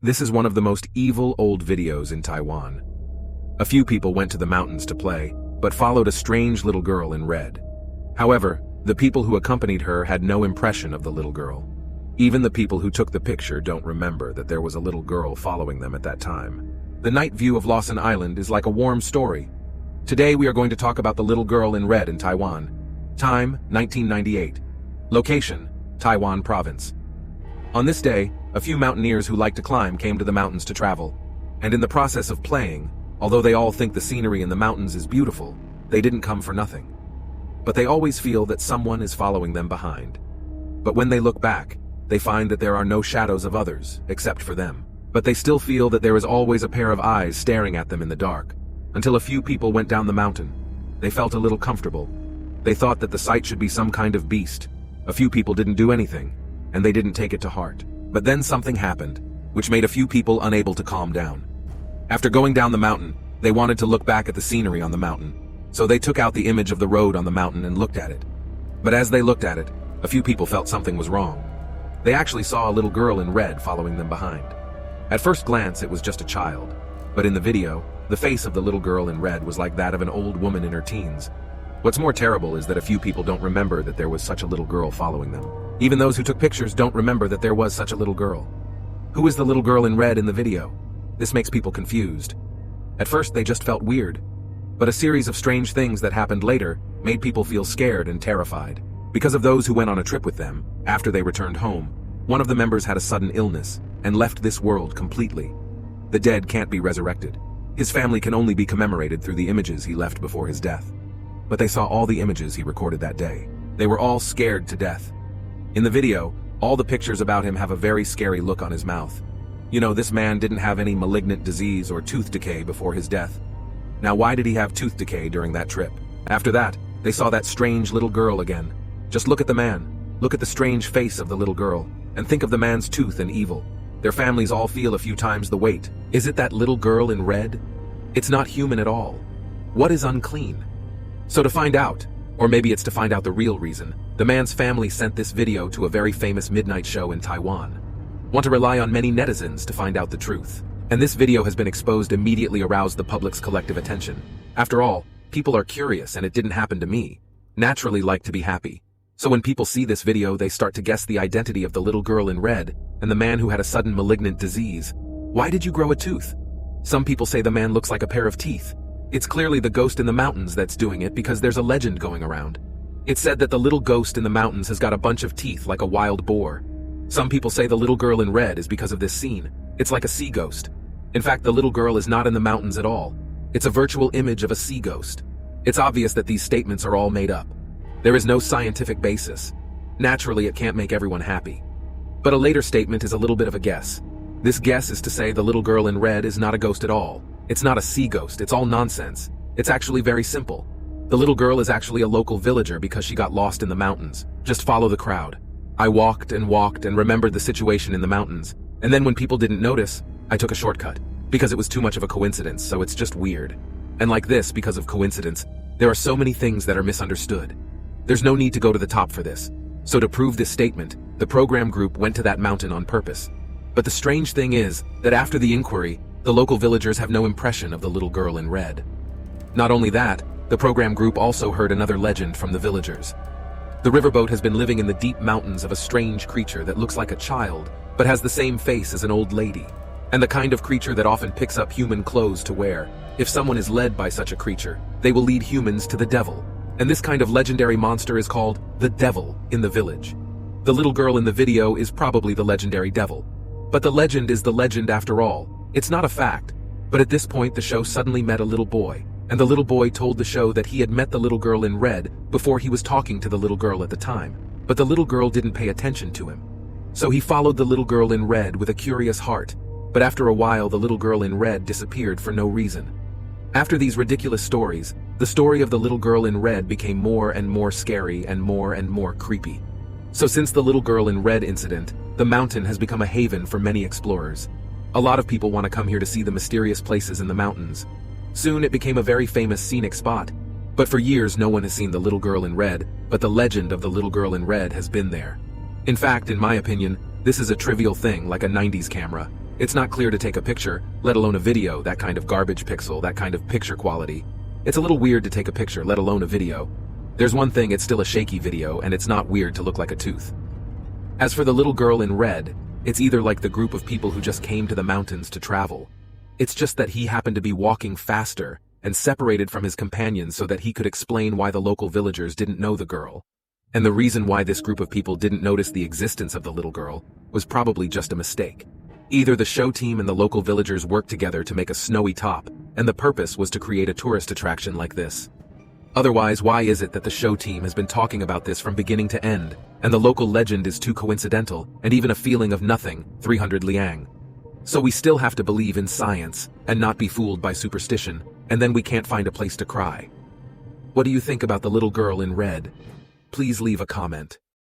This is one of the most evil old videos in Taiwan. A few people went to the mountains to play, but followed a strange little girl in red. However, the people who accompanied her had no impression of the little girl. Even the people who took the picture don't remember that there was a little girl following them at that time. The night view of Lawson Island is like a warm story. Today we are going to talk about the little girl in red in Taiwan. Time, 1998. Location, Taiwan Province. On this day, a few mountaineers who like to climb came to the mountains to travel. And in the process of playing, although they all think the scenery in the mountains is beautiful, they didn't come for nothing. But they always feel that someone is following them behind. But when they look back, they find that there are no shadows of others, except for them. But they still feel that there is always a pair of eyes staring at them in the dark. Until a few people went down the mountain. They felt a little comfortable. They thought that the sight should be some kind of beast. A few people didn't do anything, and they didn't take it to heart. But then something happened, which made a few people unable to calm down. After going down the mountain, they wanted to look back at the scenery on the mountain. So they took out the image of the road on the mountain and looked at it. But as they looked at it, a few people felt something was wrong. They actually saw a little girl in red following them behind. At first glance, it was just a child. But in the video, the face of the little girl in red was like that of an old woman in her teens. What's more terrible is that a few people don't remember that there was such a little girl following them. Even those who took pictures don't remember that there was such a little girl. Who is the little girl in red in the video? This makes people confused. At first they just felt weird. But a series of strange things that happened later made people feel scared and terrified. Because of those who went on a trip with them, after they returned home, one of the members had a sudden illness and left this world completely. The dead can't be resurrected. His family can only be commemorated through the images he left before his death. But they saw all the images he recorded that day. They were all scared to death. In the video, all the pictures about him have a very scary look on his mouth. You know, this man didn't have any malignant disease or tooth decay before his death. Now why did he have tooth decay during that trip? After that, they saw that strange little girl again. Just look at the man. Look at the strange face of the little girl. And think of the man's tooth and evil. Their families all feel a few times the weight. Is it that little girl in red? It's not human at all. What is unclean? So to find out, or maybe it's to find out the real reason, the man's family sent this video to a very famous midnight show in Taiwan. Want to rely on many netizens to find out the truth. And this video has been exposed immediately aroused the public's collective attention. After all, people are curious and it didn't happen to me. Naturally like to be happy. So when people see this video they start to guess the identity of the little girl in red and the man who had a sudden malignant disease. Why did you grow a tooth? Some people say the man looks like a pair of teeth. It's clearly the ghost in the mountains that's doing it because there's a legend going around. It's said that the little ghost in the mountains has got a bunch of teeth like a wild boar. Some people say the little girl in red is because of this scene. It's like a sea ghost. In fact, the little girl is not in the mountains at all. It's a virtual image of a sea ghost. It's obvious that these statements are all made up. There is no scientific basis. Naturally, it can't make everyone happy. But a later statement is a little bit of a guess. This guess is to say the little girl in red is not a ghost at all. It's not a sea ghost, it's all nonsense. It's actually very simple. The little girl is actually a local villager because she got lost in the mountains. Just follow the crowd. I walked and remembered the situation in the mountains. And then when people didn't notice, I took a shortcut. Because it was too much of a coincidence, so it's just weird. And like this, because of coincidence, there are so many things that are misunderstood. There's no need to go to the top for this. So to prove this statement, the program group went to that mountain on purpose. But the strange thing is that after the inquiry, the local villagers have no impression of the little girl in red. Not only that, the program group also heard another legend from the villagers. The riverboat has been living in the deep mountains of a strange creature that looks like a child, but has the same face as an old lady, and the kind of creature that often picks up human clothes to wear. If someone is led by such a creature, they will lead humans to the devil. And this kind of legendary monster is called the devil in the village. The little girl in the video is probably the legendary devil. But the legend is the legend after all. It's not a fact. But at this point the show suddenly met a little boy, and the little boy told the show that he had met the little girl in red before he was talking to the little girl at the time. But the little girl didn't pay attention to him. So he followed the little girl in red with a curious heart. But after a while the little girl in red disappeared for no reason. After these ridiculous stories, the story of the little girl in red became more and more scary and more creepy. So since the little girl in red incident, the mountain has become a haven for many explorers. A lot of people want to come here to see the mysterious places in the mountains. Soon it became a very famous scenic spot. But for years no one has seen the little girl in red, but the legend of the little girl in red has been there. In fact, in my opinion, this is a trivial thing like a 90s camera. It's not clear to take a picture, let alone a video, that kind of garbage pixel, that kind of picture quality. It's a little weird to take a picture, let alone a video. There's one thing, it's still a shaky video, and it's not weird to look like a tooth. As for the little girl in red, it's either like the group of people who just came to the mountains to travel. It's just that he happened to be walking faster and separated from his companions so that he could explain why the local villagers didn't know the girl. And the reason why this group of people didn't notice the existence of the little girl was probably just a mistake. Either the show team and the local villagers worked together to make a snowy top, and the purpose was to create a tourist attraction like this. Otherwise, why is it that the show team has been talking about this from beginning to end, and the local legend is too coincidental, and even a feeling of nothing, 300 liang? So we still have to believe in science, and not be fooled by superstition, and then we can't find a place to cry. What do you think about the little girl in red? Please leave a comment.